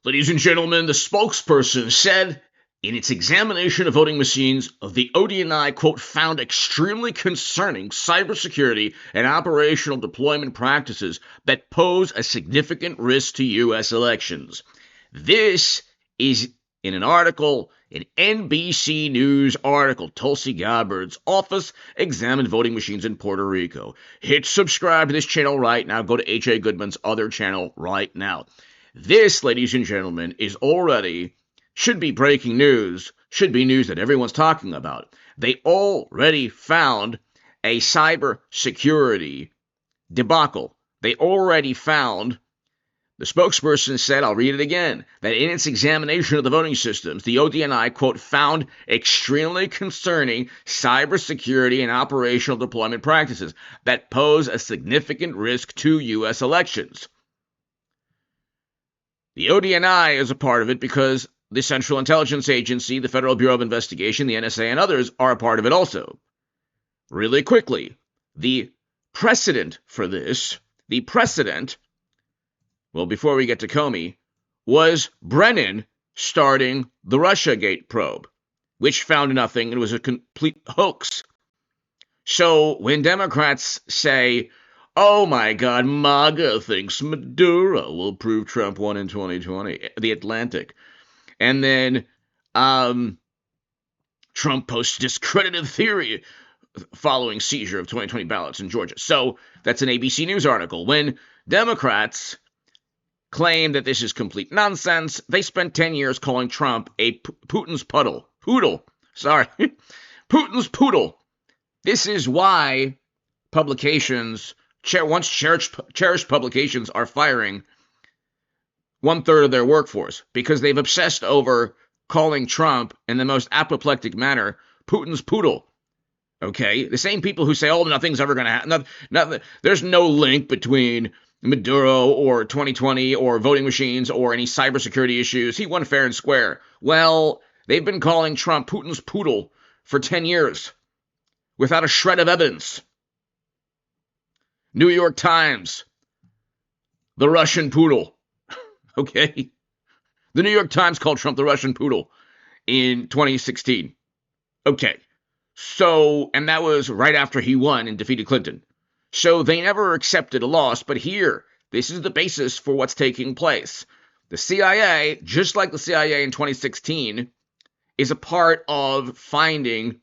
Ladies and gentlemen, the spokesperson said in its examination of voting machines, the ODNI, quote, found extremely concerning cybersecurity and operational deployment practices that pose a significant risk to U.S. elections. This is in an article, an NBC News article. Tulsi Gabbard's office examined voting machines in Puerto Rico. Hit subscribe to this channel right now. Go to H.A. Goodman's other channel right now. This, ladies and gentlemen, should be breaking news, should be news that everyone's talking about. They already found a cybersecurity debacle. They already found, the spokesperson said, I'll read it again, that in its examination of the voting systems, the ODNI, quote, found extremely concerning cybersecurity and operational deployment practices that pose a significant risk to U.S. elections. The ODNI is a part of it because the Central Intelligence Agency, the Federal Bureau of Investigation, the NSA, and others are a part of it also. Really quickly, the precedent for this, well, before we get to Comey, was Brennan starting the Russiagate probe, which found nothing and was a complete hoax. So when Democrats say, oh my God, MAGA thinks Maduro will prove Trump won in 2020, The Atlantic. And then Trump posts discredited theory following seizure of 2020 ballots in Georgia. So that's an ABC News article. When Democrats claim that this is complete nonsense, they spent 10 years calling Trump a Putin's poodle. Putin's poodle. This is why publications, once cherished publications, are firing 1/3 of their workforce because they've obsessed over calling Trump in the most apoplectic manner Putin's poodle. Okay, the same people who say, "Oh, nothing's ever going to happen." There's no link between Maduro or 2020 or voting machines or any cybersecurity issues. He won fair and square. Well, they've been calling Trump Putin's poodle for 10 years without a shred of evidence. New York Times, the Russian poodle. Okay? The New York Times called Trump the Russian poodle in 2016. Okay. So, and that was right after he won and defeated Clinton. So they never accepted a loss, but here, this is the basis for what's taking place. The CIA, just like the CIA in 2016, is a part of finding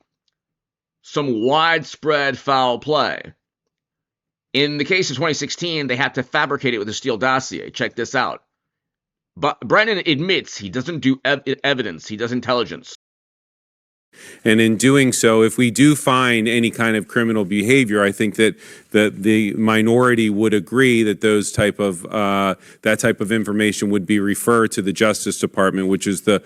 some widespread foul play. In the case of 2016, they had to fabricate it with a Steele dossier. Check this out. But Brennan admits he doesn't do evidence, he does intelligence. And in doing so, if we do find any kind of criminal behavior, I think that the minority would agree that that type of information would be referred to the Justice Department, which is the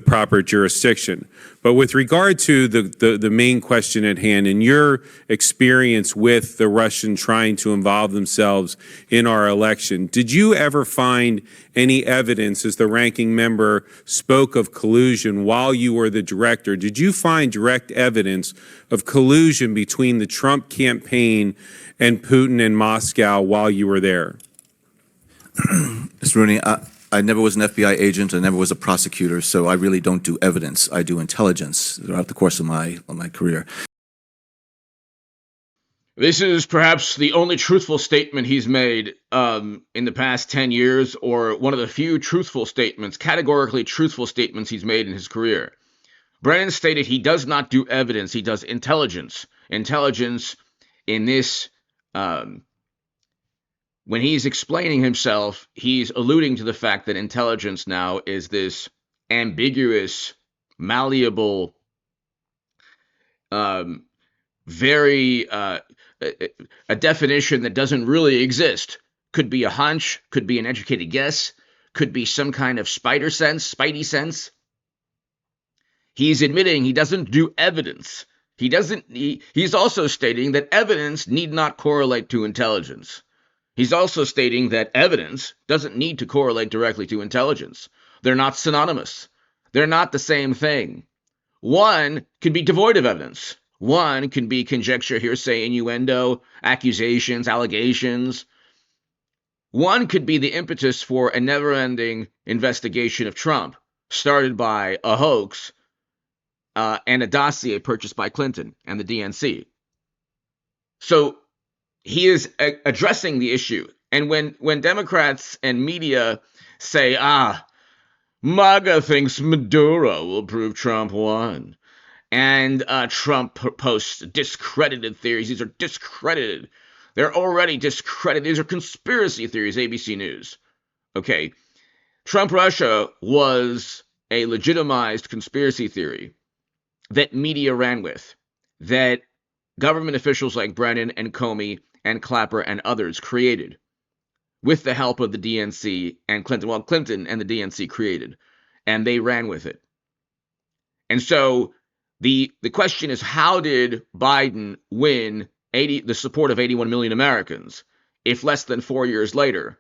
proper jurisdiction. But with regard to the main question at hand, in your experience with the Russian trying to involve themselves in our election, did you ever find any evidence, as the ranking member spoke of collusion while you were the director, did you find direct evidence of collusion between the Trump campaign and Putin in Moscow while you were there? Mr. Rooney, I never was an FBI agent. I never was a prosecutor, so I really don't do evidence. I do intelligence throughout the course of my career. This is perhaps the only truthful statement he's made in the past 10 years, or one of the few categorically truthful statements he's made in his career. Brennan stated he does not do evidence, he does intelligence. Intelligence in this, when he's explaining himself, he's alluding to the fact that intelligence now is this ambiguous, malleable, a definition that doesn't really exist. Could be a hunch, could be an educated guess, could be some kind of spidey sense. He's admitting he doesn't do evidence. He's also stating that evidence need not correlate to intelligence. He's also stating that evidence doesn't need to correlate directly to intelligence. They're not synonymous. They're not the same thing. One can be devoid of evidence. One can be conjecture, hearsay, innuendo, accusations, allegations. One could be the impetus for a never-ending investigation of Trump, started by a hoax and a dossier purchased by Clinton and the DNC. So he is addressing the issue. And when Democrats and media say, MAGA thinks Maduro will prove Trump won, and Trump posts discredited theories. These are discredited. They're already discredited. These are conspiracy theories, ABC News. Okay. Trump Russia was a legitimized conspiracy theory that media ran with, that government officials like Brennan and Comey and Clapper and others created with the help of the DNC and Clinton. Well, Clinton and the DNC created, and they ran with it. And so the question is, how did Biden win the support of 81 million Americans if less than 4 years later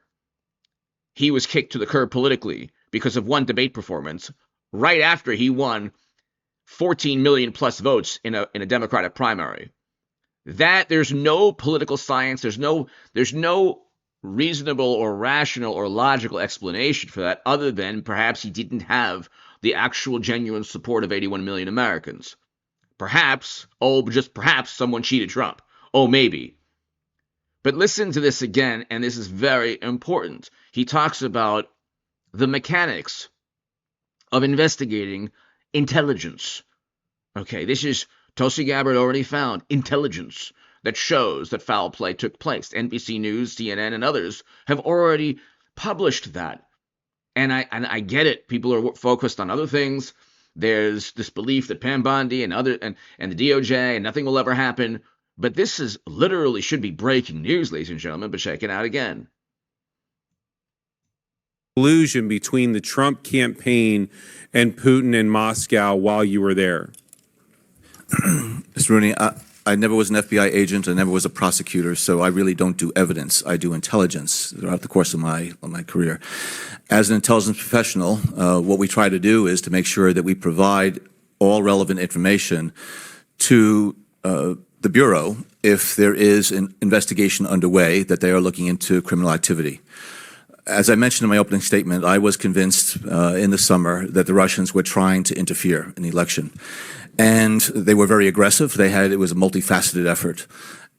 he was kicked to the curb politically because of one debate performance right after he won 14 million plus votes in a Democratic primary? That there's no political science, there's no reasonable or rational or logical explanation for that, other than perhaps he didn't have the actual genuine support of 81 million Americans. Perhaps, just perhaps someone cheated Trump. Oh, maybe. But listen to this again, and this is very important. He talks about the mechanics of investigating intelligence. Okay, this is Tulsi Gabbard already found intelligence that shows that foul play took place. NBC News, CNN, and others have already published that. And I get it. People are focused on other things. There's this belief that Pam Bondi and the DOJ and nothing will ever happen. But this is literally should be breaking news, ladies and gentlemen, but check it out again. Collusion between the Trump campaign and Putin in Moscow while you were there. Mr. Rooney, I never was an FBI agent. I never was a prosecutor, so I really don't do evidence. I do intelligence throughout the course of my career. As an intelligence professional, what we try to do is to make sure that we provide all relevant information to the Bureau if there is an investigation underway that they are looking into criminal activity. As I mentioned in my opening statement, I was convinced in the summer that the Russians were trying to interfere in the election. And they were very aggressive. It was a multifaceted effort.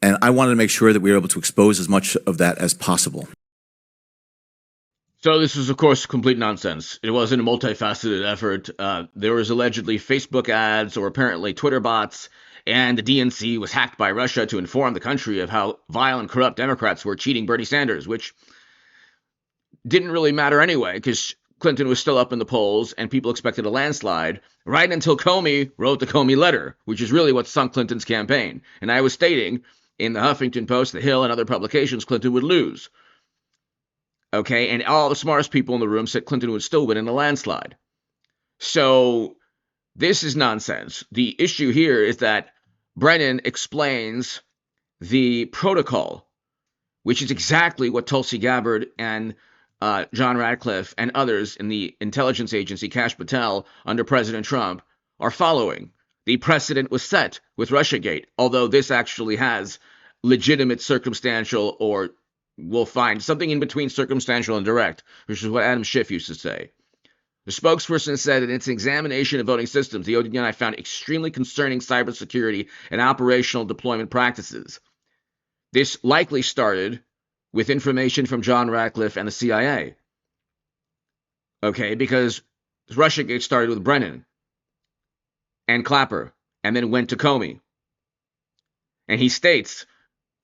And I wanted to make sure that we were able to expose as much of that as possible. So this is, of course, complete nonsense. It wasn't a multifaceted effort. There was allegedly Facebook ads or apparently Twitter bots, and the DNC was hacked by Russia to inform the country of how vile and corrupt Democrats were cheating Bernie Sanders, which didn't really matter anyway, because Clinton was still up in the polls and people expected a landslide, right until Comey wrote the Comey letter, which is really what sunk Clinton's campaign. And I was stating in the Huffington Post, The Hill, and other publications, Clinton would lose. Okay, and all the smartest people in the room said Clinton would still win in a landslide. So this is nonsense. The issue here is that Brennan explains the protocol, which is exactly what Tulsi Gabbard and John Ratcliffe and others in the intelligence agency, Kash Patel, under President Trump, are following. The precedent was set with Russiagate, although this actually has legitimate circumstantial, or we'll find something in between circumstantial and direct, which is what Adam Schiff used to say. The spokesperson said in its examination of voting systems, the ODNI found extremely concerning cybersecurity and operational deployment practices. This likely started with information from John Ratcliffe and the CIA. Okay, because Russiagate started with Brennan and Clapper and then went to Comey. And he states,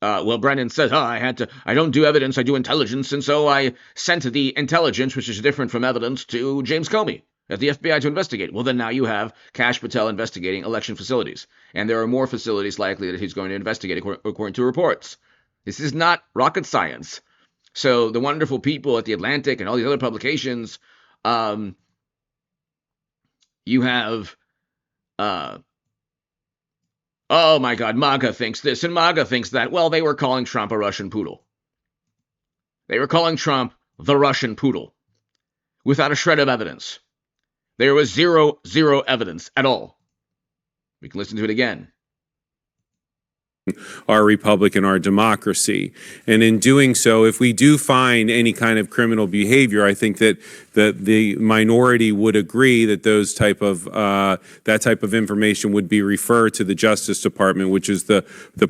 Brennan says, I don't do evidence, I do intelligence, and so I sent the intelligence, which is different from evidence, to James Comey at the FBI to investigate. Well, then now you have Kash Patel investigating election facilities. And there are more facilities likely that he's going to investigate according to reports. This is not rocket science. So the wonderful people at The Atlantic and all these other publications, you have, oh my God, MAGA thinks this and MAGA thinks that. Well, they were calling Trump a Russian poodle. They were calling Trump the Russian poodle without a shred of evidence. There was zero evidence at all. We can listen to it again. our republic and our democracy. And in doing so, if we do find any kind of criminal behavior, I think that the minority would agree that that type of information would be referred to the Justice Department, which is the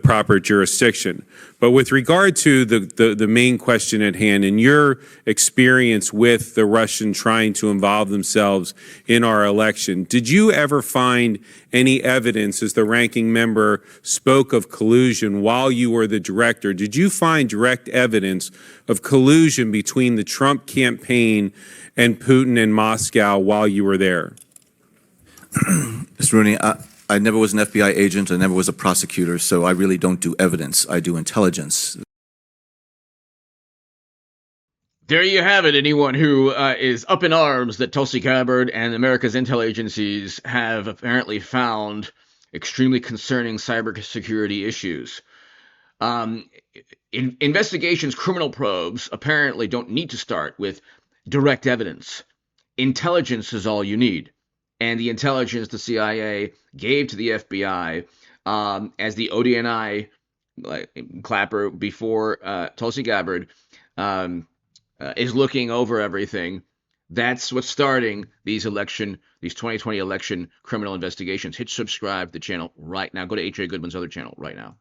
proper jurisdiction. But with regard to the main question at hand, in your experience with the Russian trying to involve themselves in our election, did you ever find any evidence, as the ranking member spoke of collusion while you were the director? Did you find direct evidence of collusion between the Trump campaign and Putin in Moscow while you were there? Mr. Rooney, I never was an FBI agent. I never was a prosecutor, so I really don't do evidence. I do intelligence. There you have it. Anyone who is up in arms that Tulsi Gabbard and America's intel agencies have apparently found extremely concerning cybersecurity issues. Investigations, criminal probes apparently don't need to start with direct evidence. Intelligence is all you need. And the intelligence the CIA gave to the FBI as the ODNI clapper before Tulsi Gabbard is looking over everything. That's what's starting these 2020 election criminal investigations. Hit subscribe to the channel right now. Go to H.A. Goodman's other channel right now.